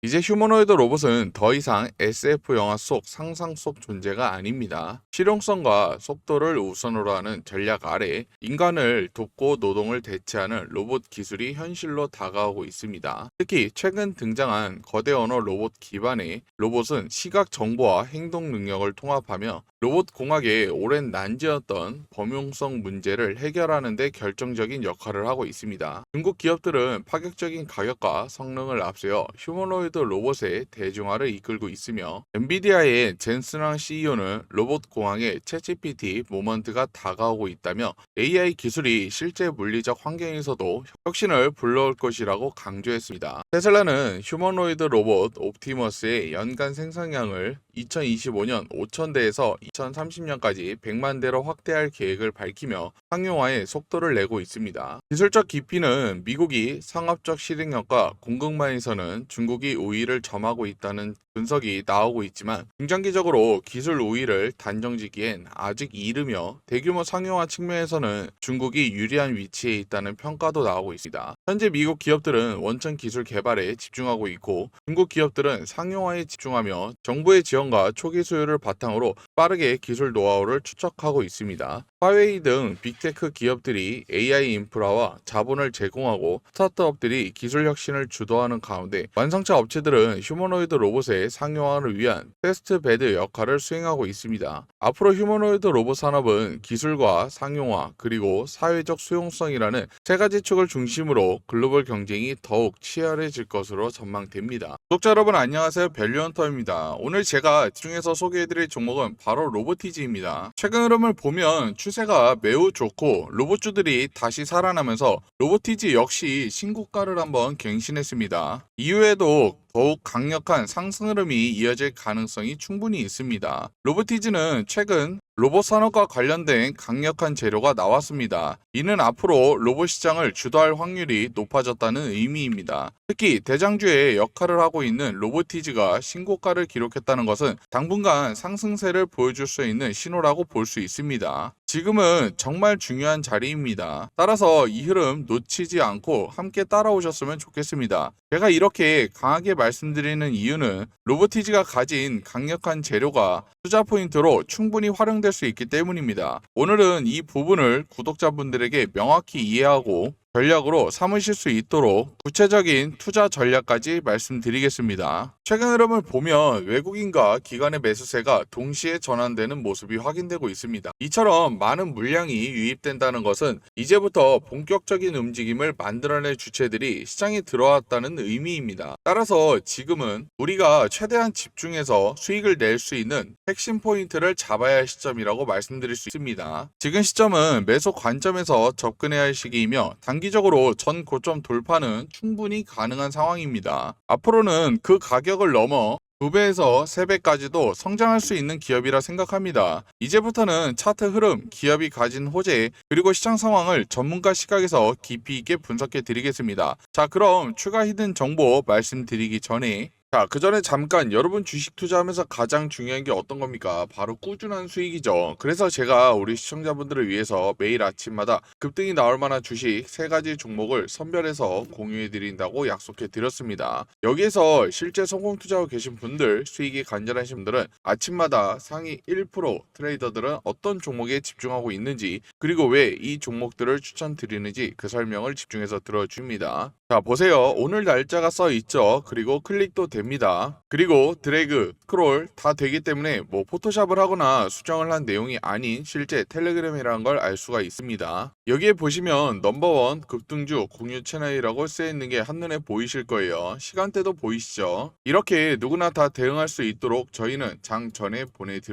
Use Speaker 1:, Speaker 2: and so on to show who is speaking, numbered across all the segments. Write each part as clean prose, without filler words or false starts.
Speaker 1: 이제 휴머노이드 로봇은 더 이상 SF 영화 속 상상 속 존재가 아닙니다. 실용성과 속도를 우선으로 하는 전략 아래 인간을 돕고 노동을 대체하는 로봇 기술이 현실로 다가오고 있습니다. 특히 최근 등장한 거대 언어 로봇 기반의 로봇은 시각 정보와 행동 능력을 통합하며 로봇 공학의 오랜 난제였던 범용성 문제를 해결하는 데 결정적인 역할을 하고 있습니다. 중국 기업들은 파격적인 가격과 성능을 앞세워 휴머노이드 로봇의 대중화를 이끌고 있으며 엔비디아의 젠슨왕 CEO는 로봇 공학의 챗GPT 모먼트가 다가오고 있다며 AI 기술이 실제 물리적 환경에서도 혁신을 불러올 것이라고 강조했습니다. 테슬라는 휴머노이드 로봇 옵티머스의 연간 생산량을 2025년 5,000대에서 2030년까지 100만 대로 확대할 계획을 밝히며 상용화에 속도를 내고 있습니다. 기술적 깊이는 미국이 상업적 실행력과 공급망에서는 중국이 우위를 점하고 있다는 분석이 나오고 있지만 중장기적으로 기술 우위를 단정짓기엔 아직 이르며 대규모 상용화 측면에서는 중국이 유리한 위치에 있다는 평가도 나오고 있습니다. 현재 미국 기업들은 원천 기술 개발에 집중하고 있고 중국 기업들은 상용화에 집중하며 정부의 지원과 초기 수요를 바탕으로 빠르게 기술 노하우를 축적하고 있습니다. 화웨이 등 빅테크 기업들이 AI 인프라와 자본을 제공하고 스타트업들이 기술 혁신을 주도하는 가운데 완성차 업체들은 휴머노이드 로봇의 상용화를 위한 테스트베드 역할을 수행하고 있습니다. 앞으로 휴머노이드 로봇 산업은 기술과 상용화 그리고 사회적 수용성이라는 세 가지 축을 중심으로 글로벌 경쟁이 더욱 치열해질 것으로 전망됩니다. 구독자 여러분 안녕하세요, 밸류헌터입니다. 오늘 제가 집중해서 소개해드릴 종목은 바로 로보티지입니다. 최근 흐름을 보면 추세가 매우 좋고 로봇주들이 다시 살아나면서 로보티지 역시 신고가를 한번 갱신했습니다. 이후에도 더욱 강력한 상승 흐름이 이어질 가능성이 충분히 있습니다. 로보티지는 최근 로봇 산업과 관련된 강력한 재료가 나왔습니다. 이는 앞으로 로봇 시장을 주도할 확률이 높아졌다는 의미입니다. 특히 대장주의 역할을 하고 있는 로보티지가 신고가를 기록했다는 것은 당분간 상승세를 보여줄 수 있는 신호라고 볼 수 있습니다. 지금은 정말 중요한 자리입니다. 따라서 이 흐름 놓치지 않고 함께 따라오셨으면 좋겠습니다. 제가 이렇게 강하게 말씀드리는 이유는 로보티지가 가진 강력한 재료가 투자 포인트로 충분히 활용될 수 있기 때문입니다. 오늘은 이 부분을 구독자분들에게 명확히 이해하고 전략으로 삼으실 수 있도록 구체적인 투자 전략까지 말씀드리겠습니다. 최근 흐름을 보면 외국인과 기관의 매수세가 동시에 전환되는 모습이 확인되고 있습니다. 이처럼 많은 물량이 유입된다는 것은 이제부터 본격적인 움직임을 만들어낼 주체들이 시장에 들어왔다는 의미입니다. 따라서 지금은 우리가 최대한 집중해서 수익을 낼 수 있는 핵심 포인트를 잡아야 할 시점이라고 말씀드릴 수 있습니다. 지금 시점은 매수 관점에서 접근해야 할 시기이며 단기적으로 전 고점 돌파는 충분히 가능한 상황입니다. 앞으로는 그 가격을 넘어 2배에서 3배까지도 성장할 수 있는 기업이라 생각합니다. 이제부터는 차트 흐름, 기업이 가진 호재, 그리고 시장 상황을 전문가 시각에서 깊이 있게 분석해 드리겠습니다. 자, 그럼 추가 히든 정보 말씀드리기 전에 그 전에 잠깐 여러분 주식 투자하면서 가장 중요한 게 어떤 겁니까? 바로 꾸준한 수익이죠. 그래서 제가 우리 시청자분들을 위해서 매일 아침마다 급등이 나올 만한 주식 3가지 종목을 선별해서 공유해 드린다고 약속해 드렸습니다. 여기에서 실제 성공 투자하고 계신 분들, 수익이 간절하신 분들은 아침마다 상위 1% 트레이더들은 어떤 종목에 집중하고 있는지 그리고 왜 이 종목들을 추천드리는지 그 설명을 집중해서 들어줍니다. 자, 보세요. 오늘 날짜가 써 있죠. 그리고 클릭도 됩니다. 그리고 드래그, 스크롤 다 되기 때문에 뭐 포토샵을 하거나 수정을 한 내용이 아닌 실제 텔레그램이라는 걸 알 수가 있습니다. 여기에 보시면 넘버원 급등주 공유 채널이라고 쓰여있는 게 한눈에 보이실 거예요. 시간대도 보이시죠? 이렇게 누구나 다 대응할 수 있도록 저희는 장 전에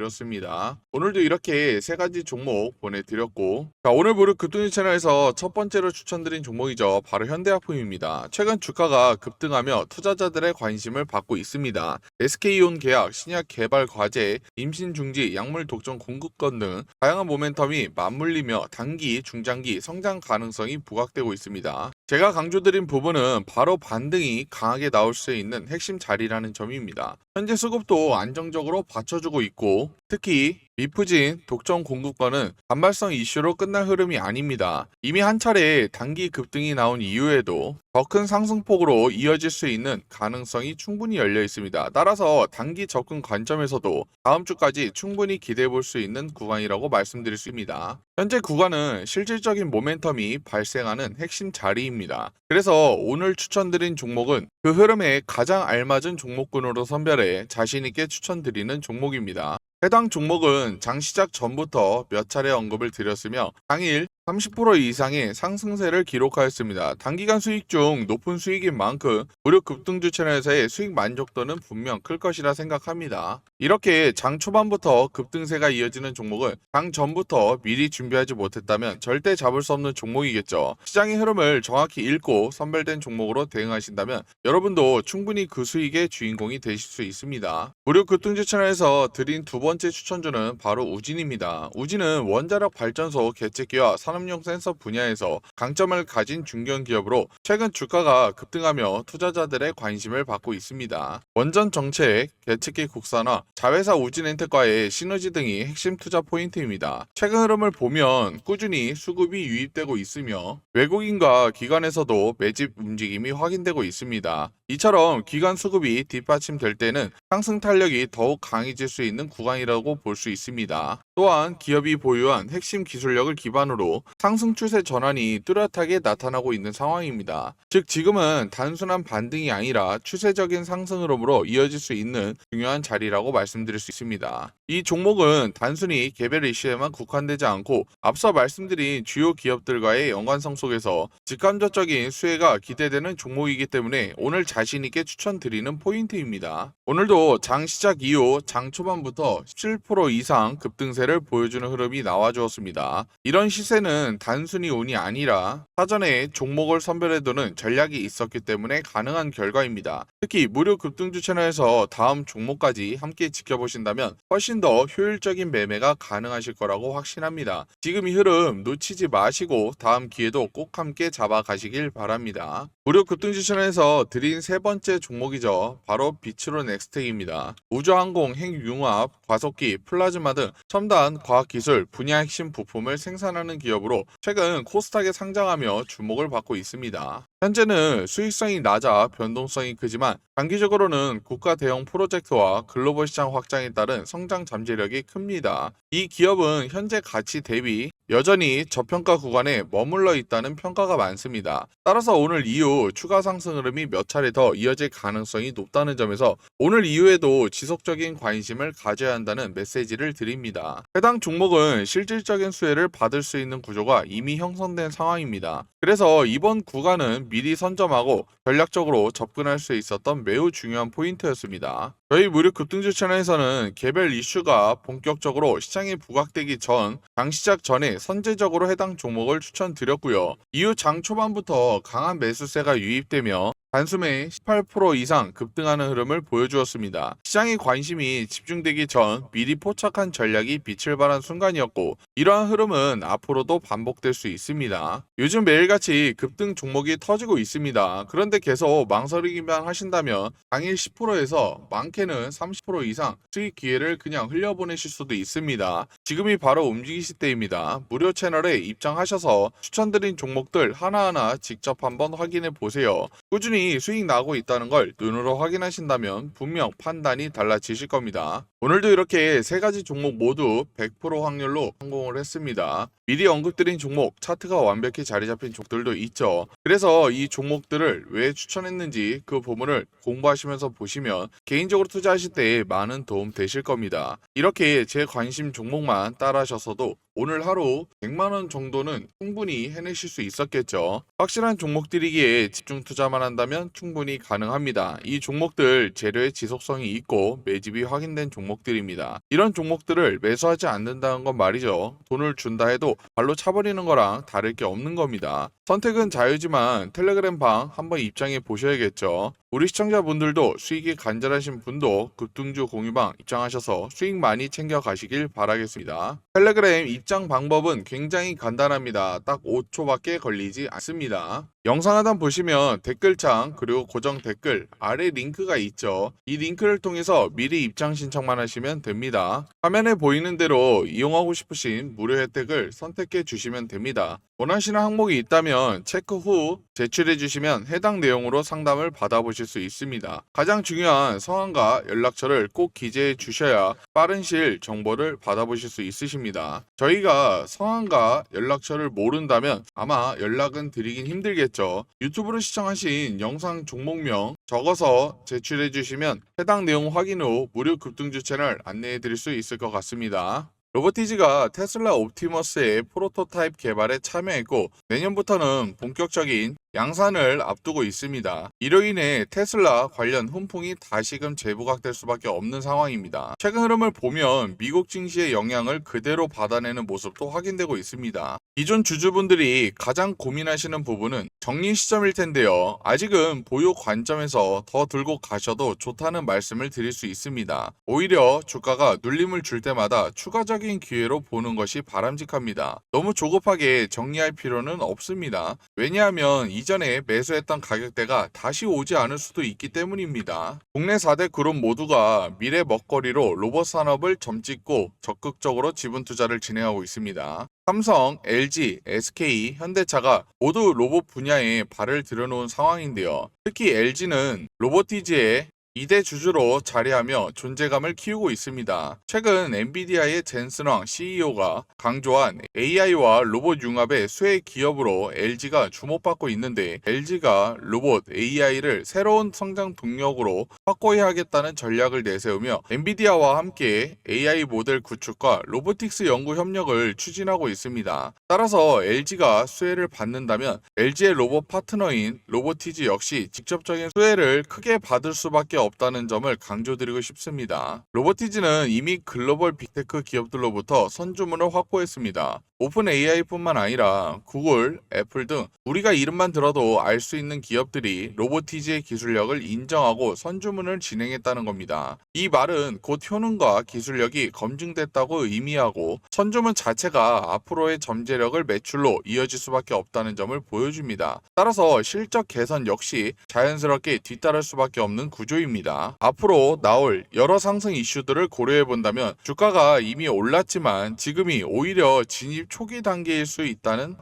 Speaker 1: 보내드렸습니다. 오늘도 이렇게 3가지 종목 보내드렸고, 자, 오늘 무료 급등주 채널에서 첫 번째로 추천드린 종목이죠. 바로 현대약품입니다. 최근 주가가 급등하며 투자자들의 관심을 받고 있습니다. SK이온 계약, 신약 개발 과제, 임신 중지, 약물 독점 공급권 등 다양한 모멘텀이 맞물리며 단기, 중장기 성장 가능성이 부각되고 있습니다. 제가 강조드린 부분은 바로 반등이 강하게 나올 수 있는 핵심 자리라는 점입니다. 현재 수급도 안정적으로 받쳐주고 있고, 특히 미프진 독점 공급과는 반발성 이슈로 끝날 흐름이 아닙니다. 이미 한 차례 단기 급등이 나온 이후에도 더 큰 상승폭으로 이어질 수 있는 가능성이 충분히 열려 있습니다. 따라서 단기 접근 관점에서도 다음 주까지 충분히 기대해 볼 수 있는 구간이라고 말씀드릴 수 있습니다. 현재 구간은 실질적인 모멘텀이 발생하는 핵심 자리입니다. 그래서 오늘 추천드린 종목은 그 흐름에 가장 알맞은 종목군으로 선별해 자신있게 추천드리는 종목입니다. 해당 종목은 장 시작 전부터 몇 차례 언급을 드렸으며 당일 30% 이상의 상승세를 기록하였습니다. 단기간 수익 중 높은 수익인 만큼 무료 급등주 채널에서의 수익 만족도는 분명 클 것이라 생각합니다. 이렇게 장 초반부터 급등세가 이어지는 종목은 장 전부터 미리 준비하지 못했다면 절대 잡을 수 없는 종목이겠죠. 시장의 흐름을 정확히 읽고 선별된 종목으로 대응하신다면 여러분도 충분히 그 수익의 주인공이 되실 수 있습니다. 무료 급등주 채널에서 드린 두 번째 추천주는 바로 우진입니다. 우진은 원자력 발전소 개체기와 산업용 센서 분야에서 강점을 가진 중견 기업으로 최근 주가가 급등하며 투자자들의 관심을 받고 있습니다. 원전 정책, 개체기 국산화, 자회사 우진엔텍과의 시너지 등이 핵심 투자 포인트입니다. 최근 흐름을 보면 꾸준히 수급이 유입되고 있으며 외국인과 기관에서도 매집 움직임이 확인되고 있습니다. 이처럼 기관 수급이 뒷받침될 때는 상승 탄력이 더욱 강해질 수 있는 구간이라고 볼 수 있습니다. 또한 기업이 보유한 핵심 기술력을 기반으로 상승 추세 전환이 뚜렷하게 나타나고 있는 상황입니다. 즉 지금은 단순한 반등이 아니라 추세적인 상승 흐름으로 이어질 수 있는 중요한 자리라고 말씀드릴 수 있습니다. 이 종목은 단순히 개별 이슈에만 국한되지 않고 앞서 말씀드린 주요 기업들과의 연관성 속에서 직간접적인 수혜가 기대되는 종목이기 때문에 오늘 자신있게 추천드리는 포인트입니다. 오늘도 장 시작 이후 장 초반부터 17% 이상 급등세를 보여주는 흐름이 나와주었습니다. 이런 시세는 단순히 운이 아니라 사전에 종목을 선별해두는 전략이 있었기 때문에 가능한 결과입니다. 특히 무료 급등주 채널에서 다음 종목까지 함께 지켜보신다면 훨씬 더 효율적인 매매가 가능하실 거라고 확신합니다. 지금 이 흐름 놓치지 마시고 다음 기회도 꼭 함께 잡아가시길 바랍니다. 무료 급등주 채널에서 드린 세 번째 종목이죠. 바로 비츠로 넥스텍입니다. 우주항공, 핵융합, 과속기, 플라즈마 등 첨단 과학기술 분야 핵심 부품을 생산하는 기업으로 최근 코스닥에 상장하며 주목을 받고 있습니다. 현재는 수익성이 낮아 변동성이 크지만 장기적으로는 국가 대형 프로젝트와 글로벌 시장 확장에 따른 성장 잠재력이 큽니다. 이 기업은 현재 가치 대비 여전히 저평가 구간에 머물러 있다는 평가가 많습니다. 따라서 오늘 이후 추가 상승 흐름이 몇 차례 더 이어질 가능성이 높다는 점에서 오늘 이후에도 지속적인 관심을 가져야 한다는 메시지를 드립니다. 해당 종목은 실질적인 수혜를 받을 수 있는 구조가 이미 형성된 상황입니다. 그래서 이번 구간은 미리 선점하고 전략적으로 접근할 수 있었던 매우 중요한 포인트였습니다. 저희 무료 급등주 채널에서는 개별 이슈가 본격적으로 시장에 부각되기 전 장 시작 전에 선제적으로 해당 종목을 추천드렸고요. 이후 장 초반부터 강한 매수세가 유입되며 단숨에 18% 이상 급등하는 흐름을 보여주었습니다. 시장의 관심이 집중되기 전 미리 포착한 전략이 빛을 발한 순간이었고 이러한 흐름은 앞으로도 반복될 수 있습니다. 요즘 매일같이 급등 종목이 터지고 있습니다. 그런데 계속 망설이기만 하신다면 당일 10%에서 많게는 30% 이상 수익 기회를 그냥 흘려보내실 수도 있습니다. 지금이 바로 움직이실 때입니다. 무료 채널에 입장하셔서 추천드린 종목들 하나하나 직접 한번 확인해 보세요. 꾸준히 수익 나고 있다는 걸 눈으로 확인하신다면 분명 판단이 달라지실 겁니다. 오늘도 이렇게 세 가지 종목 모두 100% 확률로 성공을 했습니다. 미리 언급드린 종목 차트가 완벽히 자리 잡힌 종목들도 있죠. 그래서 이 종목들을 왜 추천했는지 그 부분을 공부하시면서 보시면 개인적으로 투자하실 때 많은 도움 되실 겁니다. 이렇게 제 관심 종목만 따라하셔서도 오늘 하루 100만원 정도는 충분히 해내실 수 있었겠죠. 확실한 종목들이기에 집중 투자만 한다면 충분히 가능합니다. 이 종목들 재료의 지속성이 있고 매집이 확인된 종목들입니다. 이런 종목들을 매수하지 않는다는 건 말이죠. 돈을 준다 해도 발로 차버리는 거랑 다를 게 없는 겁니다. 선택은 자유지만 텔레그램 방 한번 입장해 보셔야겠죠. 우리 시청자분들도 수익이 간절하신 분도 급등주 공유방 입장하셔서 수익 많이 챙겨 가시길 바라겠습니다. 텔레그램 입장 입장 방법은 굉장히 간단합니다. 딱 5초밖에 걸리지 않습니다. 영상 하단 보시면 댓글창 그리고 고정 댓글 아래 링크가 있죠. 이 링크를 통해서 미리 입장 신청만 하시면 됩니다. 화면에 보이는 대로 이용하고 싶으신 무료 혜택을 선택해 주시면 됩니다. 원하시는 항목이 있다면 체크 후 제출해 주시면 해당 내용으로 상담을 받아보실 수 있습니다. 가장 중요한 성함과 연락처를 꼭 기재해 주셔야 빠른 시일 정보를 받아보실 수 있으십니다. 저희가 성함과 연락처를 모른다면 아마 연락은 드리긴 힘들겠죠. 유튜브로 시청하신 영상 종목명 적어서 제출해 주시면 해당 내용 확인 후 무료 급등주 채널 안내해 드릴 수 있을 것 같습니다. 로보티즈가 테슬라 옵티머스의 프로토타입 개발에 참여했고 내년부터는 본격적인 양산을 앞두고 있습니다. 이로 인해 테슬라 관련 훈풍이 다시금 재부각될 수밖에 없는 상황입니다. 최근 흐름을 보면 미국 증시의 영향을 그대로 받아내는 모습도 확인되고 있습니다. 기존 주주분들이 가장 고민하시는 부분은 정리 시점일 텐데요. 아직은 보유 관점에서 더 들고 가셔도 좋다는 말씀을 드릴 수 있습니다. 오히려 주가가 눌림을 줄 때마다 추가적인 기회로 보는 것이 바람직합니다. 너무 조급하게 정리할 필요는 없습니다. 왜냐하면 이전에 매수했던 가격대가 다시 오지 않을 수도 있기 때문입니다. 국내 4대 그룹 모두가 미래 먹거리로 로봇 산업을 점찍고 적극적으로 지분 투자를 진행하고 있습니다. 삼성, LG, SK, 현대차가 모두 로봇 분야에 발을 들여놓은 상황인데요. 특히 LG는 로보티즈의 2대 주주로 자리하며 존재감을 키우고 있습니다. 최근 엔비디아의 젠슨 황 CEO가 강조한 AI와 로봇 융합의 수혜 기업으로 LG가 주목받고 있는데 LG가 로봇 AI를 새로운 성장 동력으로 확고히 하겠다는 전략을 내세우며 엔비디아와 함께 AI 모델 구축과 로보틱스 연구 협력을 추진하고 있습니다. 따라서 LG가 수혜를 받는다면 LG의 로봇 파트너인 로보티즈 역시 직접적인 수혜를 크게 받을 수밖에 없다는 점을 강조드리고 싶습니다. 로보티즈는 이미 글로벌 빅테크 기업들로부터 선주문을 확보했습니다. 오픈 AI뿐만 아니라 구글, 애플 등 우리가 이름만 들어도 알 수 있는 기업들이 로보티즈의 기술력을 인정하고 선주문을 진행했다는 겁니다. 이 말은 곧 효능과 기술력이 검증됐다고 의미하고 선주문 자체가 앞으로의 잠재력을 매출로 이어질 수밖에 없다는 점을 보여줍니다. 따라서 실적 개선 역시 자연스럽게 뒤따를 수밖에 없는 구조입니다. 앞으로 나올 여러 상승 이슈들을 고려해 본다면 주가가 이미 올랐지만 지금이 오히려 진입 초기 단계일 수 있다는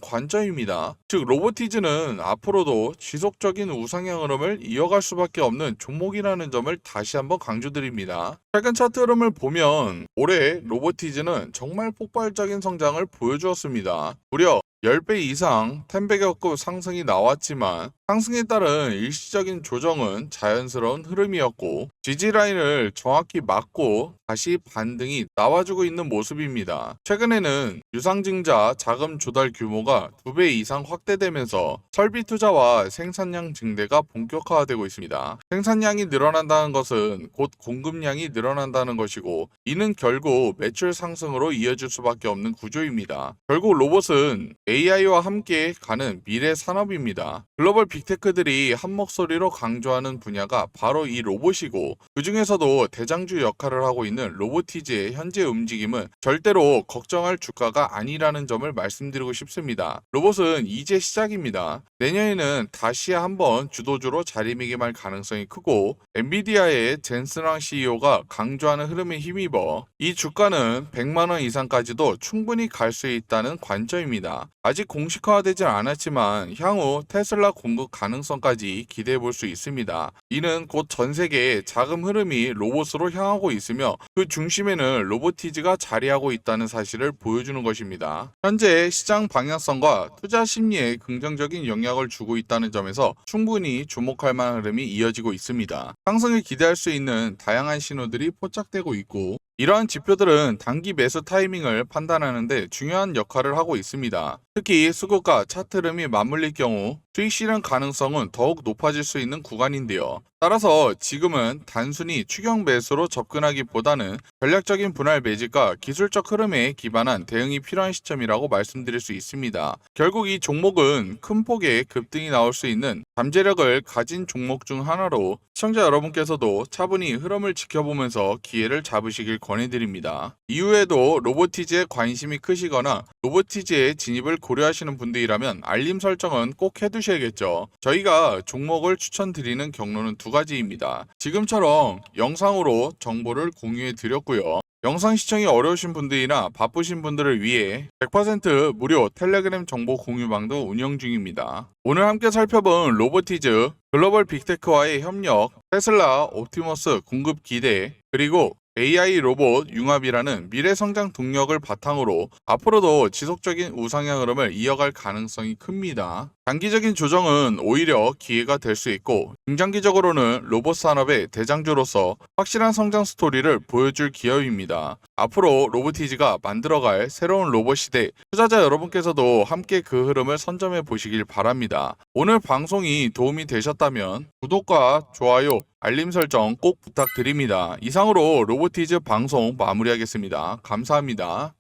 Speaker 1: 관점입니다. 즉 로보티즈는 앞으로도 지속적인 우상향 흐름을 이어갈 수밖에 없는 종목이라는 점을 다시 한번 강조드립니다. 최근 차트 흐름을 보면 올해 로보티즈는 정말 폭발적인 성장을 보여주었습니다. 무려 10배 이상 10배격급 상승이 나왔지만 상승에 따른 일시적인 조정은 자연스러운 흐름이었고 지지라인을 정확히 맞고 다시 반등이 나와주고 있는 모습입니다. 최근에는 유상증자 자금 조달 규모가 2배 이상 확대되면서 설비 투자와 생산량 증대가 본격화되고 있습니다. 생산량이 늘어난다는 것은 곧 공급량이 늘어난다는 것이고 이는 결국 매출 상승으로 이어질 수밖에 없는 구조입니다. 결국 로봇은 AI와 함께 가는 미래 산업입니다. 글로벌 빅테크들이 한 목소리로 강조하는 분야가 바로 이 로봇이고 그 중에서도 대장주 역할을 하고 있는 로보티즈의 현재 움직임은 절대로 걱정할 주가가 아니라는 점을 말씀드리고 싶습니다. 로봇은 이제 시작입니다. 내년에는 다시 한번 주도주로 자리매김할 가능성이 크고 엔비디아의 젠슨 황 CEO가 강조하는 흐름에 힘입어 이 주가는 100만원 이상까지도 충분히 갈 수 있다는 관점입니다. 아직 공식화되진 않았지만 향후 테슬라 공급 가능성까지 기대해 볼 수 있습니다. 이는 곧 전 세계의 자금 흐름이 로봇으로 향하고 있으며 그 중심에는 로보티즈가 자리하고 있다는 사실을 보여주는 것입니다. 현재 시장 방향성과 투자 심리에 긍정적인 영향을 주고 있다는 점에서 충분히 주목할 만한 흐름이 이어지고 있습니다. 상승을 기대할 수 있는 다양한 신호들이 포착되고 있고 이러한 지표들은 단기 매수 타이밍을 판단하는 데 중요한 역할을 하고 있습니다. 특히 수급과 차트 흐름이 맞물릴 경우 수익 실현 가능성은 더욱 높아질 수 있는 구간인데요. 따라서 지금은 단순히 추격 매수로 접근하기보다는 전략적인 분할 매집과 기술적 흐름에 기반한 대응이 필요한 시점이라고 말씀드릴 수 있습니다. 결국 이 종목은 큰 폭의 급등이 나올 수 있는 잠재력을 가진 종목 중 하나로 시청자 여러분께서도 차분히 흐름을 지켜보면서 기회를 잡으시길 권해드립니다. 이후에도 로보티즈에 관심이 크시거나 로보티즈에 진입을 고려하시는 분들이라면 알림 설정은 꼭 해두셔야겠죠. 저희가 종목을 추천드리는 경로는 두 가지입니다. 지금처럼 영상으로 정보를 공유해 드렸고요. 영상 시청이 어려우신 분들이나 바쁘신 분들을 위해 100% 무료 텔레그램 정보 공유방도 운영 중입니다. 오늘 함께 살펴본 로보티즈, 글로벌 빅테크와의 협력, 테슬라, 옵티머스 공급 기대, 그리고 AI 로봇 융합이라는 미래 성장 동력을 바탕으로 앞으로도 지속적인 우상향 흐름을 이어갈 가능성이 큽니다. 단기적인 조정은 오히려 기회가 될 수 있고 중장기적으로는 로봇 산업의 대장주로서 확실한 성장 스토리를 보여줄 기업입니다. 앞으로 로보티즈가 만들어갈 새로운 로봇 시대, 투자자 여러분께서도 함께 그 흐름을 선점해 보시길 바랍니다. 오늘 방송이 도움이 되셨다면 구독과 좋아요, 알림 설정 꼭 부탁드립니다. 이상으로 로보티즈 방송 마무리하겠습니다. 감사합니다.